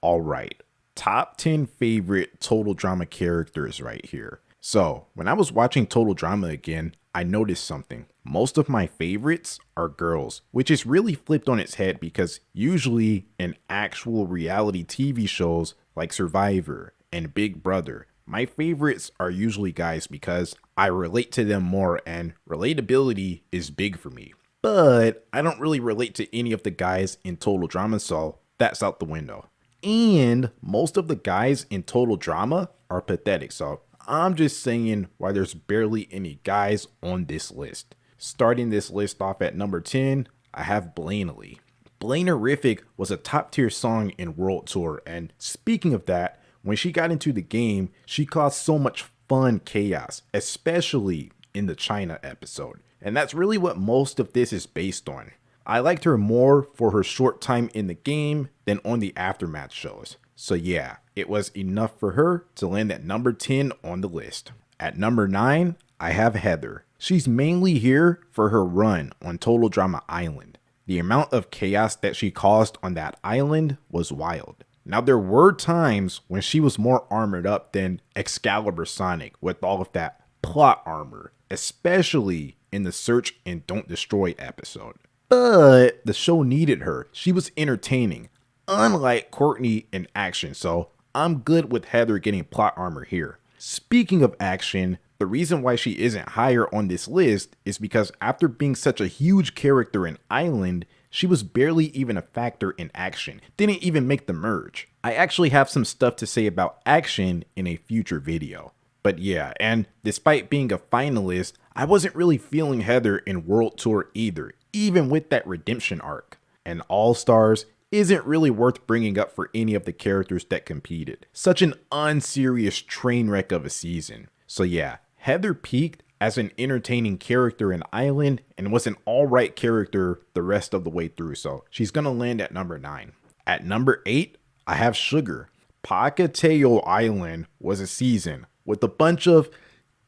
Alright, top 10 favorite Total Drama characters right here. So, when I was watching Total Drama again, I noticed something. Most of my favorites are girls, which is really flipped on its head because usually in actual reality TV shows like Survivor and Big Brother, my favorites are usually guys because I relate to them more and relatability is big for me. But I don't really relate to any of the guys in Total Drama, so that's out the window. And most of the guys in Total Drama are pathetic, so I'm just saying why there's barely any guys on this list. Starting this list off at number 10, I have Blainely. Blainerific was a top tier song in World Tour, and speaking of that, when she got into the game, she caused so much fun chaos, especially in the China episode. And that's really what most of this is based on. I liked her more for her short time in the game than on the aftermath shows. So yeah, it was enough for her to land at number 10 on the list. At number 9, I have Heather. She's mainly here for her run on Total Drama Island. The amount of chaos that she caused on that island was wild. Now there were times when she was more armored up than Excalibur Sonic with all of that plot armor, especially in the Search and Don't Destroy episode. But the show needed her. She was entertaining, unlike Courtney in action, so I'm good with Heather getting plot armor here. Speaking of action, the reason why she isn't higher on this list is because after being such a huge character in Island, she was barely even a factor in action, didn't even make the merge. I actually have some stuff to say about action in a future video. But yeah, and despite being a finalist, I wasn't really feeling Heather in World Tour either, even with that redemption arc. And All Stars isn't really worth bringing up for any of the characters that competed. Such an unserious train wreck of a season. So yeah, Heather peaked as an entertaining character in Island and was an alright character the rest of the way through, so she's gonna land at number 9. At number 8, I have Sugar. Pahkitew Island was a season with a bunch of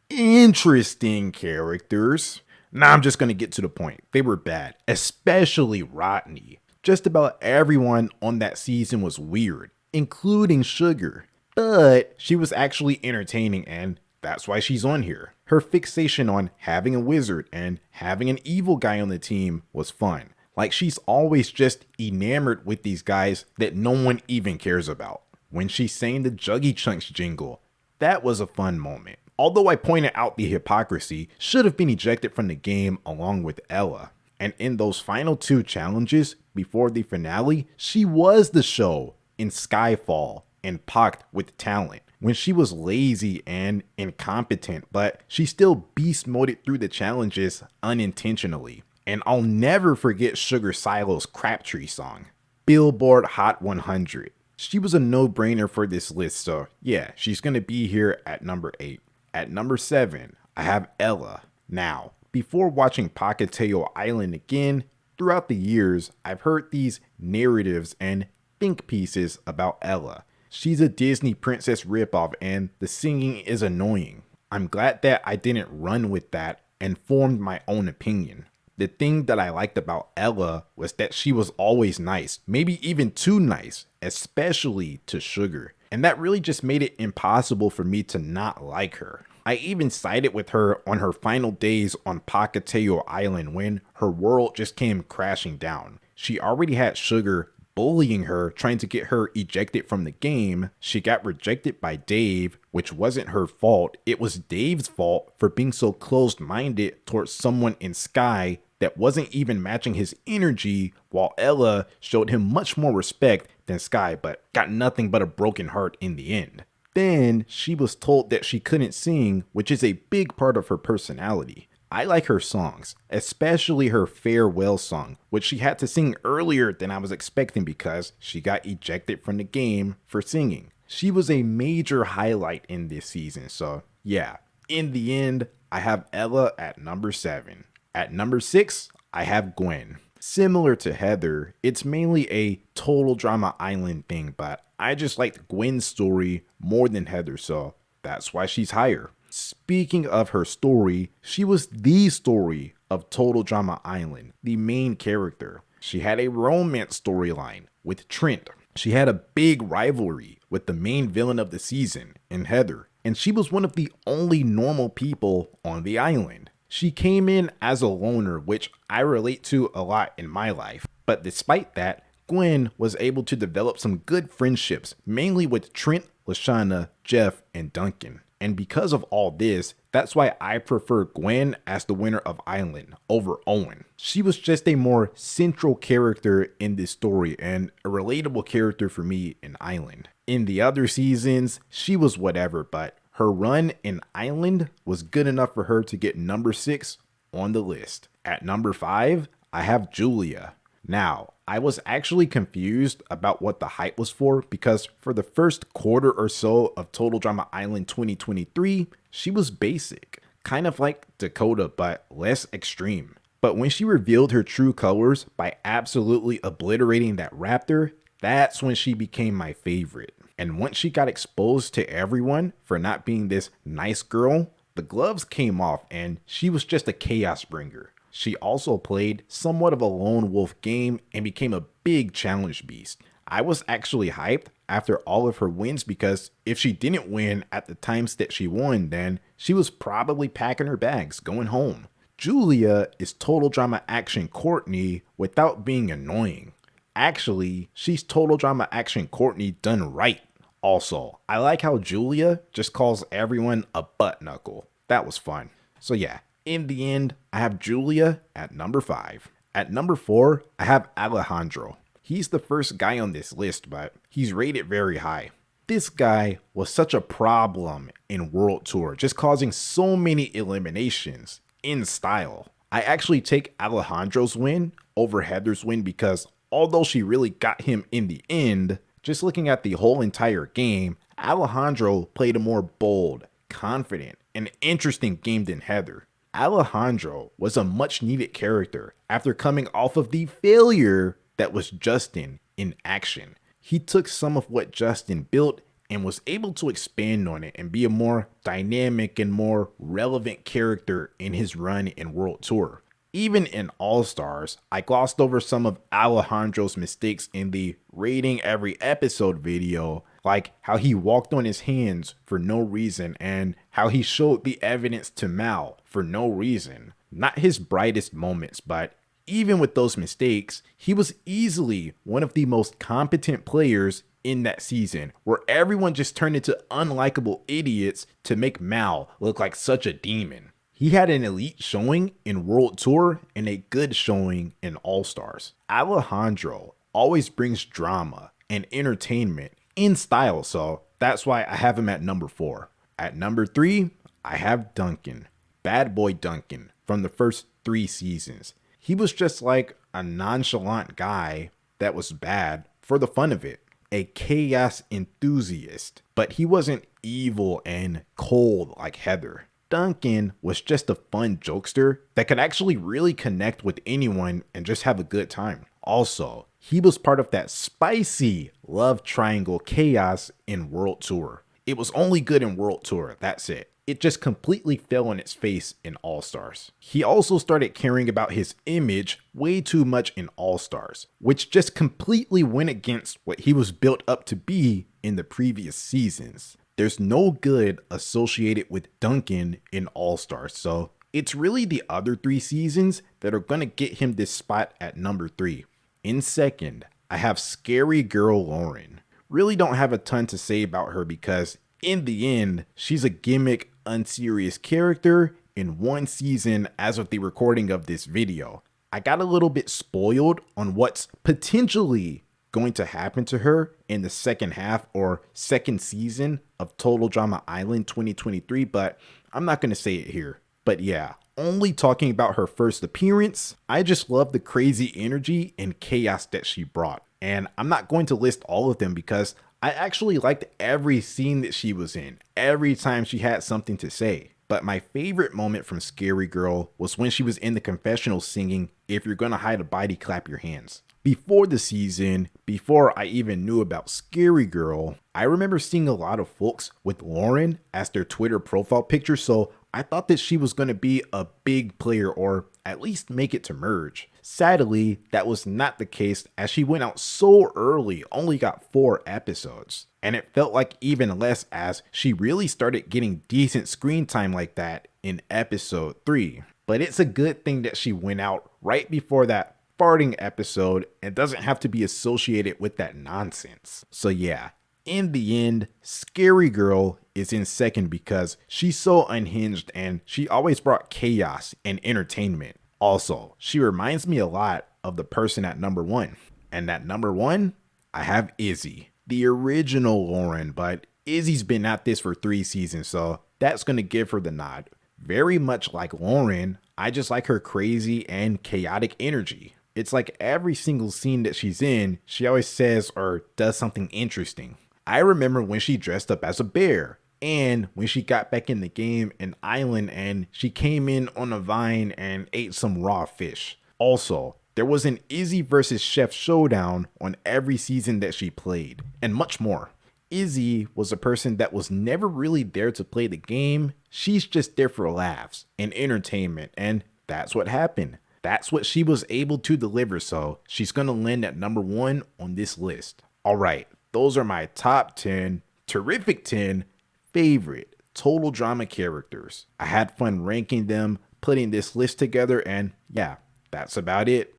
interesting characters. Now I'm just gonna get to the point. They were bad, especially Rodney. Just about everyone on that season was weird, including Sugar. But she was actually entertaining and that's why she's on here. Her fixation on having a wizard and having an evil guy on the team was fun. Like she's always just enamored with these guys that no one even cares about. When she sang the Juggy Chunks jingle, that was a fun moment. Although I pointed out the hypocrisy, should have been ejected from the game along with Ella. And in those final 2 challenges before the finale, she was the show in Skyfall and Packed with talent. When she was lazy and incompetent, but she still beast moded through the challenges unintentionally. And I'll never forget Sugar Silo's Crabtree song, Billboard Hot 100. She was a no-brainer for this list, so yeah, she's gonna be here at number 8. At number 7, I have Ella. Now, before watching Pahkitew Island again, throughout the years, I've heard these narratives and think pieces about Ella. She's a Disney princess ripoff and the singing is annoying. I'm glad that I didn't run with that and formed my own opinion. The thing that I liked about Ella was that she was always nice, maybe even too nice, especially to Sugar. And that really just made it impossible for me to not like her. I even sided with her on her final days on Pahkitew Island when her world just came crashing down. She already had Sugar bullying her, trying to get her ejected from the game. She got rejected by Dave, which wasn't her fault. It was Dave's fault for being so closed-minded towards someone in Sky that wasn't even matching his energy, while Ella showed him much more respect than Sky, but got nothing but a broken heart in the end. Then she was told that she couldn't sing, which is a big part of her personality. I like her songs, especially her farewell song, which she had to sing earlier than I was expecting because she got ejected from the game for singing. She was a major highlight in this season, so yeah. In the end, I have Ella at number 7. At number 6, I have Gwen. Similar to Heather, it's mainly a Total Drama Island thing, but I just liked Gwen's story more than Heather, so that's why she's higher. Speaking of her story, she was the story of Total Drama Island, the main character. She had a romance storyline with Trent, She had a big rivalry with the main villain of the season in Heather, and she was one of the only normal people on the island. She came in as a loner, which I relate to a lot in my life. But despite that, Gwen was able to develop some good friendships, mainly with Trent, Lashana, Jeff, and Duncan. And because of all this, that's why I prefer Gwen as the winner of Island over Owen. She was just a more central character in this story and a relatable character for me in Island. In the other seasons, she was whatever, but her run in Island was good enough for her to get number 6 on the list. At number 5, I have Julia. Now, I was actually confused about what the hype was for because for the first quarter or so of Total Drama Island 2023, she was basic, kind of like Dakota but less extreme. But when she revealed her true colors by absolutely obliterating that raptor, that's when she became my favorite. And once she got exposed to everyone for not being this nice girl, the gloves came off and she was just a chaos bringer. She also played somewhat of a lone wolf game and became a big challenge beast. I was actually hyped after all of her wins because if she didn't win at the times that she won, then she was probably packing her bags, going home. Julia is Total Drama Action Courtney without being annoying. Actually, she's Total Drama Action Courtney done right. Also, I like how Julia just calls everyone a butt knuckle. That was fun. So yeah, in the end, I have Julia at number 5. At number 4, I have Alejandro. He's the first guy on this list, but he's rated very high. This guy was such a problem in World Tour, just causing so many eliminations in style. I actually take Alejandro's win over Heather's win because although she really got him in the end, just looking at the whole entire game, Alejandro played a more bold, confident, and interesting game than Heather. Alejandro was a much needed character after coming off of the failure that was Justin in Action. He took some of what Justin built and was able to expand on it and be a more dynamic and more relevant character in his run in World Tour. Even in All-Stars, I glossed over some of Alejandro's mistakes in the rating every episode video, like how he walked on his hands for no reason and how he showed the evidence to Mal for no reason. Not his brightest moments, but even with those mistakes, he was easily one of the most competent players in that season, where everyone just turned into unlikable idiots to make Mal look like such a demon. He had an elite showing in World Tour and a good showing in All-Stars. Alejandro always brings drama and entertainment in style, so that's why I have him at number 4. At number 3, I have Duncan. Bad boy Duncan from the first 3 seasons. He was just like a nonchalant guy that was bad for the fun of it. A chaos enthusiast, but he wasn't evil and cold like Heather. Duncan was just a fun jokester that could actually really connect with anyone and just have a good time. Also, he was part of that spicy love triangle chaos in World Tour. It was only good in World Tour, that's it. It just completely fell on its face in All-Stars. He also started caring about his image way too much in All-Stars, which just completely went against what he was built up to be in the previous seasons. There's no good associated with Duncan in All-Stars, so it's really the other 3 seasons that are going to get him this spot at number 3. In second, I have Scary Girl Lauren. Really don't have a ton to say about her because in the end, she's a gimmick, unserious character in 1 season as of the recording of this video. I got a little bit spoiled on what's potentially going to happen to her in the second half or second season of Total Drama Island 2023, but I'm not going to say it here. But yeah, only talking about her first appearance, I just love the crazy energy and chaos that she brought. And I'm not going to list all of them because I actually liked every scene that she was in, every time she had something to say. But my favorite moment from Scary Girl was when she was in the confessional singing, "If you're gonna hide a body, clap your hands." Before the season, before I even knew about Scary Girl, I remember seeing a lot of folks with Lauren as their Twitter profile picture, so I thought that she was going to be a big player or at least make it to merge. Sadly, that was not the case as she went out so early, only got 4 episodes. And it felt like even less as she really started getting decent screen time like that in episode 3. But it's a good thing that she went out right before that farting episode and doesn't have to be associated with that nonsense. So yeah, in the end, Scary Girl is in second because she's so unhinged and she always brought chaos and entertainment. Also, she reminds me a lot of the person at number 1. And at number 1, I have Izzy, the original Lauren, but Izzy's been at this for 3 seasons, so that's gonna give her the nod. Very much like Lauren, I just like her crazy and chaotic energy. It's like every single scene that she's in, she always says or does something interesting. I remember when she dressed up as a bear, and when she got back in the game in Island and she came in on a vine and ate some raw fish. Also, there was an Izzy versus Chef showdown on every season that she played, and much more. Izzy was a person that was never really there to play the game. She's just there for laughs and entertainment, and that's what happened. That's what she was able to deliver, so she's gonna land at number 1 on this list. Alright, those are my top 10, terrific 10, favorite total drama characters. I had fun ranking them, putting this list together, and yeah, that's about it.